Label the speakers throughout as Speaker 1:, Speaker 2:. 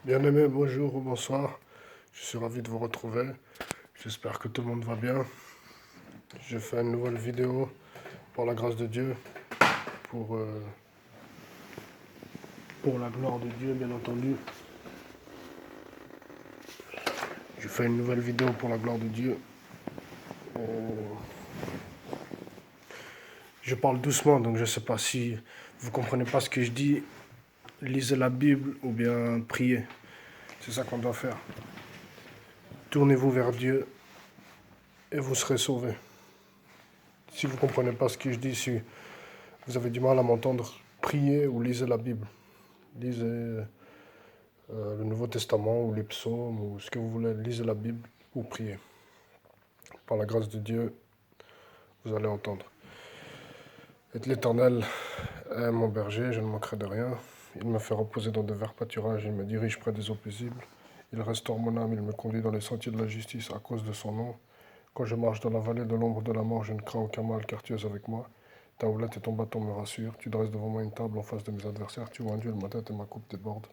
Speaker 1: Bien-aimé, bonjour ou bonsoir. Je suis ravi de vous retrouver. J'espère que tout le monde va bien. Je fais une nouvelle vidéo pour la grâce de Dieu, pour, euh, pour la gloire de Dieu, bien entendu. Je fais une nouvelle vidéo pour la gloire de Dieu. Je parle doucement, donc je ne sais pas si vous ne comprenez pas ce que je dis. Lisez la Bible ou bien priez. C'est ça qu'on doit faire. Tournez-vous vers Dieu et vous serez sauvés. Si vous ne comprenez pas ce que je dis, si vous avez du mal à m'entendre, priez ou lisez la Bible. Lisez le Nouveau Testament ou les psaumes ou ce que vous voulez. Lisez la Bible ou priez. Par la grâce de Dieu, vous allez entendre. Et l'Éternel est mon berger, je ne manquerai de rien. Il me fait reposer dans de verts pâturages, il me dirige près des eaux paisibles. Il restaure mon âme, il me conduit dans les sentiers de la justice à cause de son nom. Quand je marche dans la vallée de l'ombre de la mort, je ne crains aucun mal, car tu es avec moi. Ta houlette et ton bâton me rassurent. Tu dresses devant moi une table en face de mes adversaires. Tu oins ma tête et ma coupe déborde.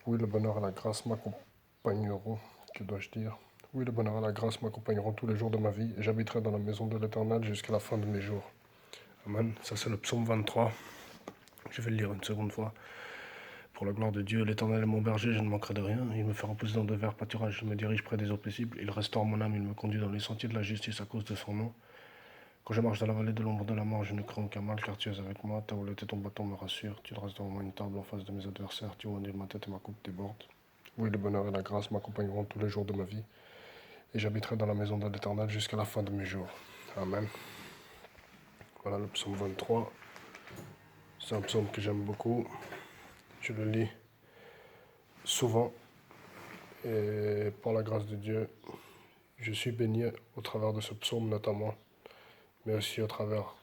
Speaker 1: Oui, le bonheur et la grâce m'accompagneront. Que dois-je dire? Oui, le bonheur et la grâce m'accompagneront tous les jours de ma vie, et j'habiterai dans la maison de l'Éternel jusqu'à la fin de mes jours. Amen. Ça, c'est le psaume 23. Je vais le lire une seconde fois. Pour la gloire de Dieu, l'Éternel est mon berger, je ne manquerai de rien. Il me fait reposer dans de verts pâturages, je me dirige près des eaux paisibles. Il restaure mon âme, il me conduit dans les sentiers de la justice à cause de son nom. Quand je marche dans la vallée de l'ombre de la mort, je ne crains aucun mal, car tu es avec moi. Ta houlette et ton bâton me rassurent. Tu dresses devant moi une table en face de mes adversaires. Tu oins ma tête et ma coupe déborde. Oui, le bonheur et la grâce m'accompagneront tous les jours de ma vie, et j'habiterai dans la maison de l'Éternel jusqu'à la fin de mes jours. Amen. Voilà le psaume 23. C'est un psaume que j'aime beaucoup. Je le lis souvent, et par la grâce de Dieu, je suis béni au travers de ce psaume notamment, mais aussi au travers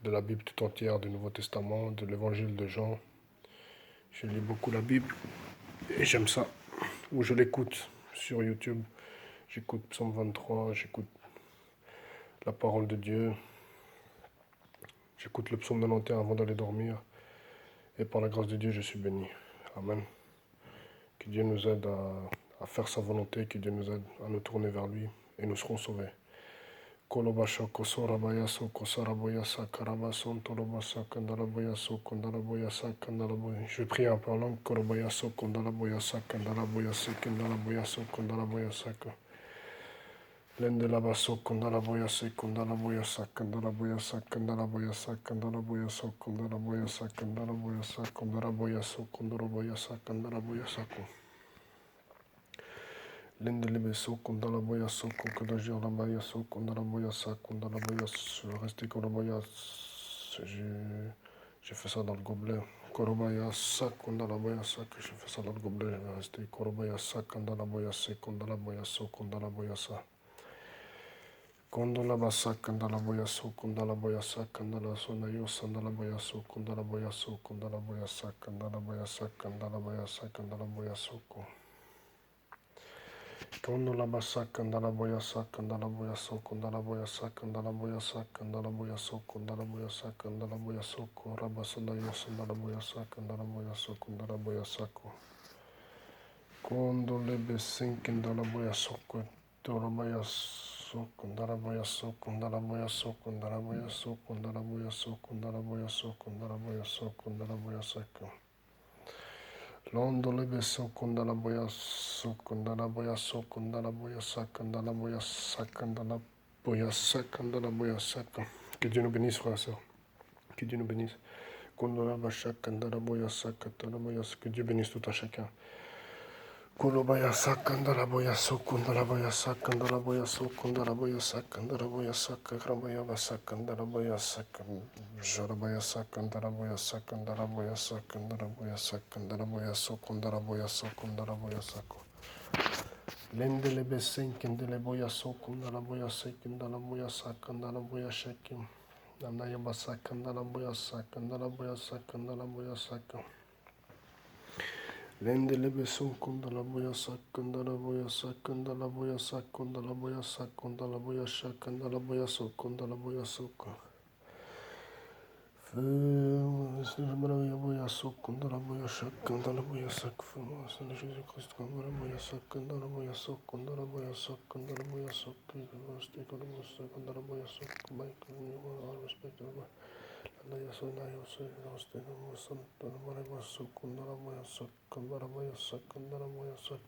Speaker 1: de la Bible tout entière, du Nouveau Testament, de l'Évangile de Jean. Je lis beaucoup la Bible et j'aime ça. Ou je l'écoute sur YouTube. J'écoute psaume 23, j'écoute la parole de Dieu. J'écoute le psaume 91 avant d'aller dormir. Et par la grâce de Dieu, je suis béni. Amen. Que Dieu nous aide à faire sa volonté, que Dieu nous aide à nous tourner vers lui et nous serons sauvés. Je vais prier un peu en langue. Lende la basso kondala boya se kondala boya sa kondala boya sa kondala boya sa kondala boya so kondala boya sa kondala boya sa kondala boya so kondala boya sa kondala boya sa ko. Lende lebe so kondala boya so kondala jir la boya so kondala boya sa kondala boya so rester kondala boya. J'ai fait ça dans le gobelet. Korobaya sa kondala boya sa que je fais ça dans le gobelet. Je vais rester korobaya sa kondala boya se kondala boya so kondala boya sa. Kondola basa kandala boyaso kondala boyasa kandala sonayo sandala boyaso kondala boyaso kondala boyasa kandala boyasa kandala boyasa kandala boyaso ko. Kondola basa kandala boyasa kandala boyaso kondala boyasa kandala boyasa kandala boyaso kondala boyasa kandala boyaso ko rabasanda yo sandala boyasa kandala boyaso kondala boyasa ko. Kondole besin kandala boyaso ko tola boyaso. Kondala boya so kondala boya so kondala boya so kondala boya so kondala boya so kondala boya so kondala boya so londo lebe so kondala boya so kondala boya so kondala boya sa kondala boya sa kondala boya sa kondala boya sa. Que Dieu nous bénisse, frères et sœurs. Que Dieu nous bénisse. Kondala basha kondala boya sa kondala boya sa. Que Dieu bénisse tout un chacun. Kolobaya sakandala boya sokundala boya sakandala boya sokundala boya sakandala boya sakarabaya basakandala boya sakam jarabaya sakandala boya sakandala boya sakandala boya sakandala boya sokundala boya sokundala boya sako lendele besenkindele boya sokundala boya sekindala boya sakandala boya shakim nanaya basakandala boya sakandala boya sakandala boya sakam. Lendele beson kondala boya sakandala boya sakandala boya sakandala boya sakandala boya sakandala boya sokondala boya soko. Boya Sokundala Boya Shakandala Boya Sakfuma, Jesus Christ, Kandala Boya Sakandala Boya Sokundala Boya Sakandala Boya Sokundala Sakandala Boya Sokumai, all respect of Laya Sonaya Sostena Santana Maraba Sokundala Boya Sakandala Boya Sakandala Boya Sak.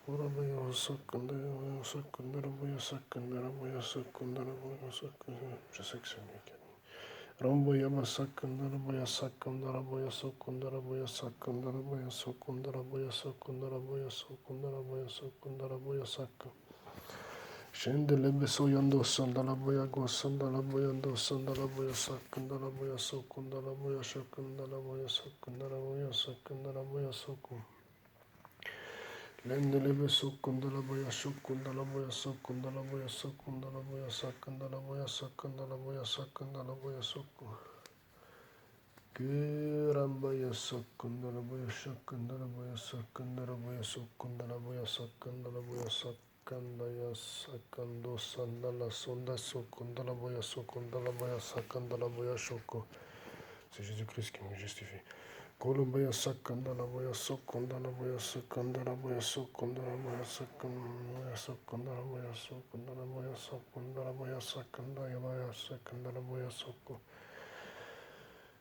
Speaker 1: Urabaya Sakandala Sakandala Boya Sakandala Boya Sakandala Boya Sakandala. Je sais que c'est mieux. Ramboya Sakandara Boya Sakandara Boya Sokundara Boya Sakandara Boya Sokundara Boya Sokundara Boya Sokundara Boya Sokundara Boya Saka Shendele Beso Yando Sandala Boya Go Sandala Boyando Sandala Boya Sakandara Boya Sokundara Boya Sakandara Boya Sakandara Boya Sakandara Boya Soku Lendele Beso Kundala Boya Sokundala Boya Sokundala Boya Sokundala Boya Sakandala Boya Sakandala Boya Sakandala Boya Soku Rambaya Sakandala Boya Sakandala Boya Sakandala Boya Sakandala Boya Sakandala Boya Sakandaya Sakando Sandala Sonda Sokandala Boya Sokandala Boya Sakandala Boya Shoko. C'est Jésus-Christ qui me justifie. Kolobaya Sakandala Boya Sokandala Boya Sakandala Boya Sokandala Boya Sakandala Sakandala Boya Sokandala Boya Sakandala Boya Sakandala Boya Sakandala Boya Soko.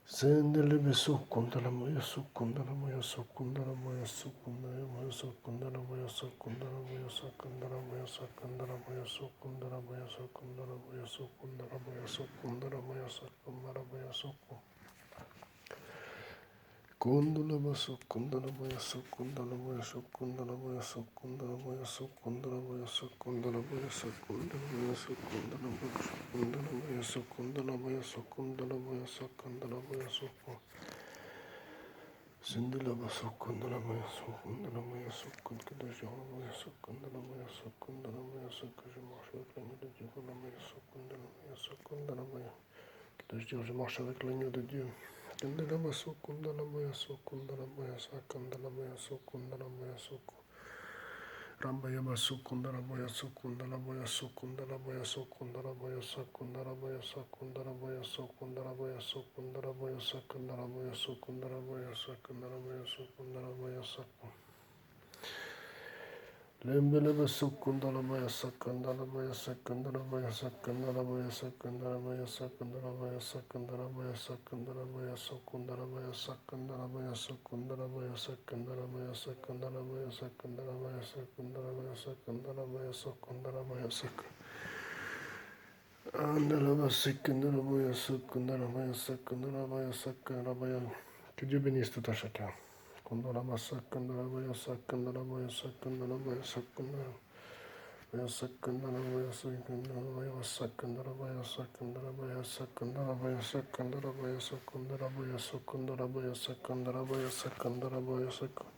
Speaker 1: Sendele beso kundala moya sukundala moya sukundala moya sukundala moya sukundala moya sukundala moya sukundala moya sukundala moya sukundala moya sukundala moya sukundala moya sukundala moya sukundala moya sukundala Kundala basu kundala boya sukundala boya sukundala boya sukundala boya sukundala boya sukundala boya sukundala boya sukundala boya sukundala boya sukundala boya sukundala boya sukundala Sindala basu kundala boya sukundala boya sukundala boya sukundala boya sukundala boya je marche avec l'agneau de Dieu. Kandala basu kundala boya sukundala boya sakandala boya sukundala boya suku. Rambaya basu kundala boya sukundala boya sukundala boya sukundala boya sakundala boya sakundala boya sukundala boya sukundala boya sakundala boya sukundala boya sakundala boya sukundala boya saku. Lembele basu kundala boya sakandala boya sakandala boya sakandala boya sakandala boya sakandala boya sakandala boya sakandala boya sakundala boya sakandala boya sakundala boya sakandala boya sakandala boya sakandala boya sakandala boya sakandala boya sakundala boya sak. Andala basikandala boya sakandala boya sakandala boya sakandala boya. Que Dieu bénisse tout à chacun. Kundala masakandala boya sakandala boya sakandala boya sakandala. Boya sakandala boya sakandala boya sakandala boya sakandala boya sakandala boya sakandala boya sakandala boya sakandala boya sakandala boya sakandala boya sakandala.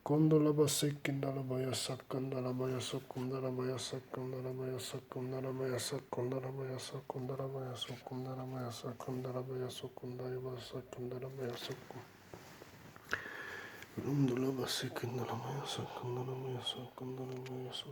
Speaker 1: Kundala basikandala boya sakandala boya sakandala boya sakandala boya sakandala boya sakandala boya sakandala boya sakandala boya sakandala boya sakandala boya sakandala boya sakandala. Kundala basikandala boya sakandala boya sakandala boya sakandala.